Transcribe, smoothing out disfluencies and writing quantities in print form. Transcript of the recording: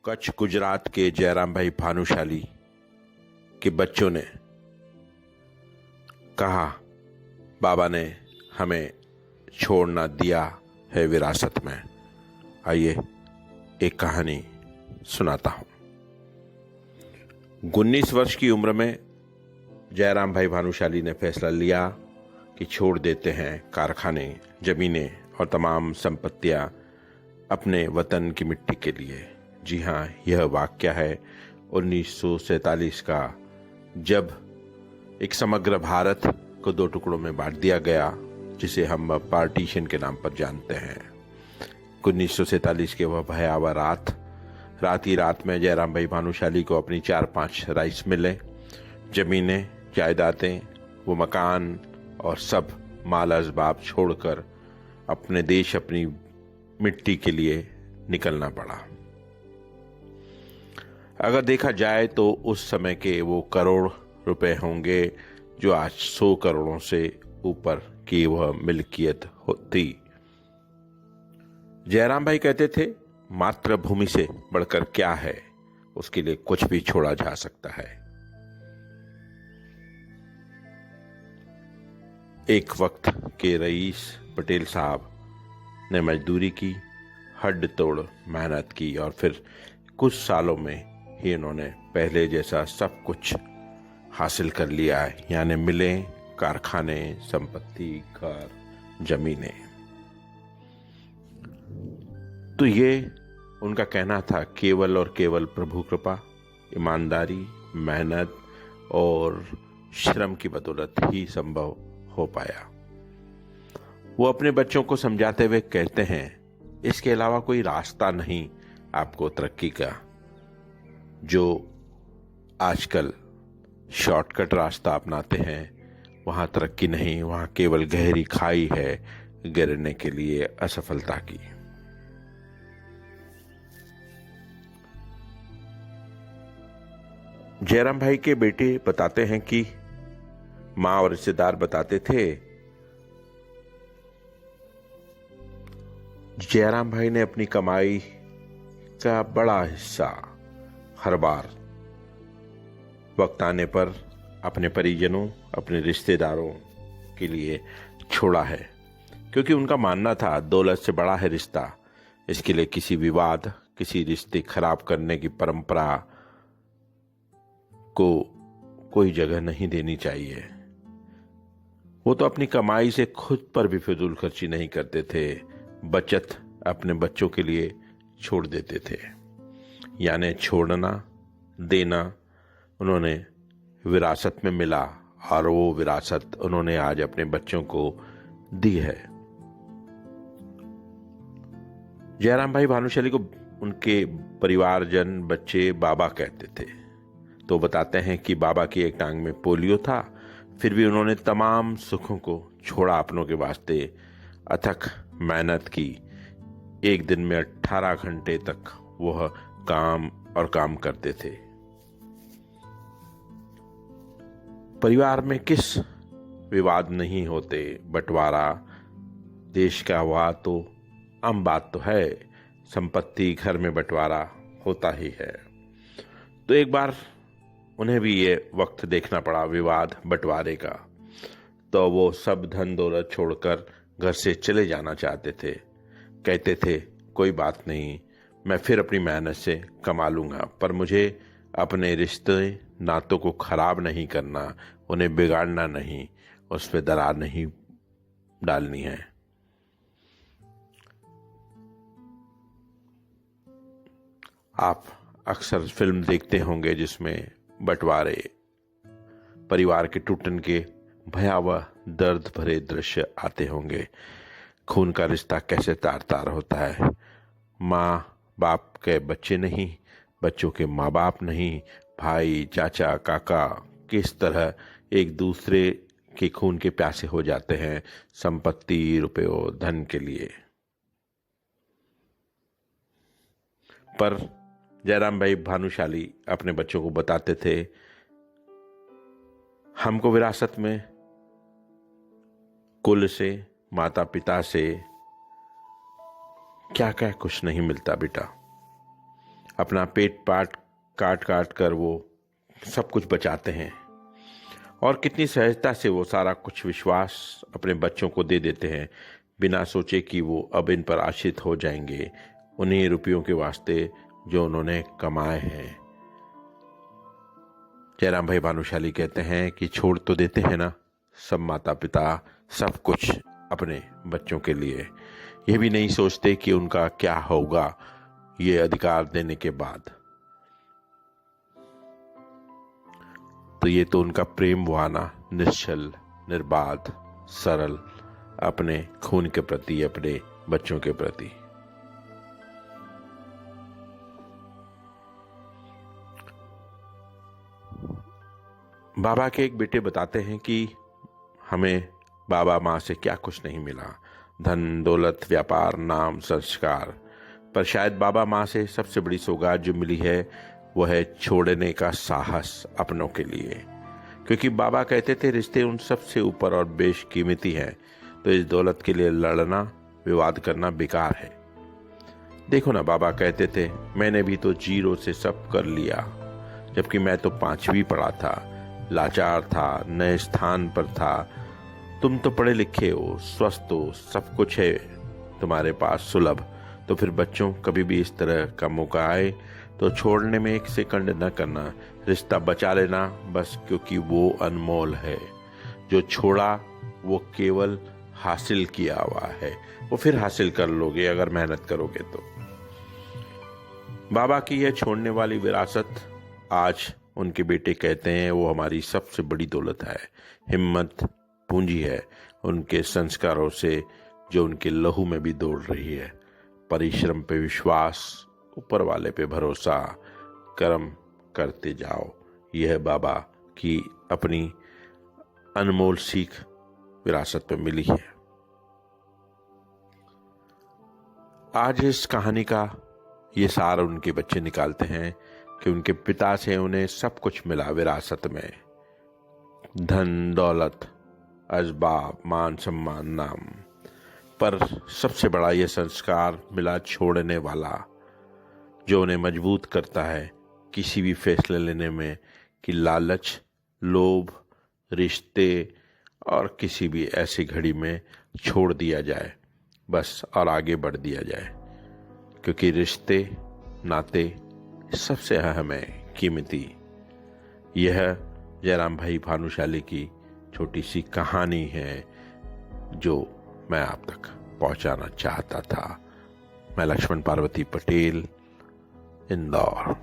कच्छ गुजरात के जयराम भाई भानुशाली के बच्चों ने कहा, बाबा ने हमें छोड़ना दिया है विरासत में। आइए एक कहानी सुनाता हूं। 19 वर्ष की उम्र में जयराम भाई भानुशाली ने फैसला लिया कि छोड़ देते हैं कारखाने, जमीनें और तमाम संपत्तियां अपने वतन की मिट्टी के लिए। जी हाँ, यह वाक्य है 1947 का, जब एक समग्र भारत को 2 टुकड़ों में बांट दिया गया, जिसे हम पार्टीशन के नाम पर जानते हैं। 1947 के वह भयावह रात ही रात में जयराम भाई भानुशाली को अपनी 4-5 राइस मिलें, जमीनें, जायदादें, वो मकान और सब माल असबाब छोड़कर अपने देश, अपनी मिट्टी के लिए निकलना पड़ा। अगर देखा जाए तो उस समय के वो करोड़ रुपए होंगे जो आज 100 करोड़ों से ऊपर की वह मिल्कियत होती। जयराम भाई कहते थे, मातृभूमि से बढ़कर क्या है, उसके लिए कुछ भी छोड़ा जा सकता है। एक वक्त के रईस पटेल साहब ने मजदूरी की, हड्ड तोड़ मेहनत की और फिर कुछ सालों में ही उन्होंने पहले जैसा सब कुछ हासिल कर लिया है, यानी मिलें, कारखाने, संपत्ति, घर, जमीनें। तो ये उनका कहना था, केवल और केवल प्रभु कृपा, ईमानदारी, मेहनत और श्रम की बदौलत ही संभव हो पाया। वो अपने बच्चों को समझाते हुए कहते हैं, इसके अलावा कोई रास्ता नहीं आपको तरक्की का। जो आजकल शॉर्टकट रास्ता अपनाते हैं, वहां तरक्की नहीं, वहां केवल गहरी खाई है गिरने के लिए असफलता की। जयराम भाई के बेटे बताते हैं कि मां और रिश्तेदार बताते थे, जयराम भाई ने अपनी कमाई का बड़ा हिस्सा हर बार वक्त आने पर अपने परिजनों, अपने रिश्तेदारों के लिए छोड़ा है, क्योंकि उनका मानना था दौलत से बड़ा है रिश्ता। इसके लिए किसी विवाद, किसी रिश्ते खराब करने की परंपरा को कोई जगह नहीं देनी चाहिए। वो तो अपनी कमाई से खुद पर भी फिजूल खर्ची नहीं करते थे, बचत अपने बच्चों के लिए छोड़ देते थे। यानी छोड़ना, देना उन्होंने विरासत में मिला और वो विरासत उन्होंने आज अपने बच्चों को दी है। जयराम भाई भानुशाली को उनके परिवारजन, बच्चे बाबा कहते थे। तो बताते हैं कि बाबा की एक टांग में पोलियो था, फिर भी उन्होंने तमाम सुखों को छोड़ा अपनों के वास्ते, अथक मेहनत की। एक दिन में 18 घंटे तक वह काम करते थे। परिवार में किस विवाद नहीं होते, बंटवारा देश का हुआ तो आम बात तो है, संपत्ति, घर में बंटवारा होता ही है। तो एक बार उन्हें भी ये वक्त देखना पड़ा विवाद बंटवारे का, तो वो सब धन दौलत छोड़कर घर से चले जाना चाहते थे। कहते थे, कोई बात नहीं, मैं फिर अपनी मेहनत से कमा लूंगा, पर मुझे अपने रिश्ते नातों को खराब नहीं करना, उन्हें बिगाड़ना नहीं, उस पर दरार नहीं डालनी है। आप अक्सर फिल्म देखते होंगे जिसमें बंटवारे, परिवार के टूटन के भयावह दर्द भरे दृश्य आते होंगे। खून का रिश्ता कैसे तार तार होता है, माँ बाप के बच्चे नहीं, बच्चों के माँ बाप नहीं, भाई, चाचा, काका किस तरह एक दूसरे के खून के प्यासे हो जाते हैं संपत्ति, रुपयों, धन के लिए। पर जयराम भाई भानुशाली अपने बच्चों को बताते थे, हमको विरासत में कुल से, माता पिता से क्या क्या कुछ नहीं मिलता बेटा, अपना पेट पाट काट काट कर वो सब कुछ बचाते हैं और कितनी सहजता से वो सारा कुछ विश्वास अपने बच्चों को दे देते हैं, बिना सोचे कि वो अब इन पर आश्रित हो जाएंगे उन्हीं रुपयों के वास्ते जो उन्होंने कमाए हैं। जयराम भाई भानुशाली कहते हैं कि छोड़ तो देते हैं ना सब माता पिता सब कुछ अपने बच्चों के लिए, ये भी नहीं सोचते कि उनका क्या होगा ये अधिकार देने के बाद। तो ये तो उनका प्रेम हुआ ना, निश्चल, निर्बाध, सरल, अपने खून के प्रति, अपने बच्चों के प्रति। बाबा के एक बेटे बताते हैं कि हमें बाबा माँ से क्या कुछ नहीं मिला, धन दौलत व्यापार नाम संस्कार, पर शायद बाबा माँ से सबसे बड़ी सौगात जो मिली है वो है छोड़ने का साहस अपनों के लिए। क्योंकि बाबा कहते थे रिश्ते उन सबसे ऊपर और बेशकीमती हैं, तो इस दौलत के लिए लड़ना विवाद करना बेकार है। देखो ना, बाबा कहते थे मैंने भी तो जीरो से सब कर लिया, जबकि मैं तो 5वीं पढ़ा था, लाचार था, नए स्थान पर था। तुम तो पढ़े लिखे हो, स्वस्थ हो, सब कुछ है तुम्हारे पास सुलभ, तो फिर बच्चों कभी भी इस तरह का मौका आए तो छोड़ने में 1 सेकंड न करना, रिश्ता बचा लेना बस, क्योंकि वो अनमोल है। जो छोड़ा वो केवल हासिल किया हुआ है, वो फिर हासिल कर लोगे अगर मेहनत करोगे तो। बाबा की यह छोड़ने वाली विरासत आज उनके बेटे कहते हैं वो हमारी सबसे बड़ी दौलत है, हिम्मत पूंजी है उनके संस्कारों से जो उनके लहू में भी दौड़ रही है। परिश्रम पे विश्वास, ऊपर वाले पे भरोसा, कर्म करते जाओ, यह बाबा की अपनी अनमोल सीख विरासत पे मिली है। आज इस कहानी का ये सार उनके बच्चे निकालते हैं कि उनके पिता से उन्हें सब कुछ मिला विरासत में, धन दौलत असबाब मान सम्मान नाम, पर सबसे बड़ा ये संस्कार मिला छोड़ने वाला, जो उन्हें मजबूत करता है किसी भी फैसले लेने में कि लालच, लोभ, रिश्ते और किसी भी ऐसी घड़ी में छोड़ दिया जाए बस और आगे बढ़ दिया जाए। क्योंकि रिश्ते नाते सबसे अहम है, कीमती। यह जयराम भाई भानुशाली की छोटी सी कहानी है जो मैं आप तक पहुंचाना चाहता था। मैं लक्ष्मण पार्वती पटेल, इंदौर।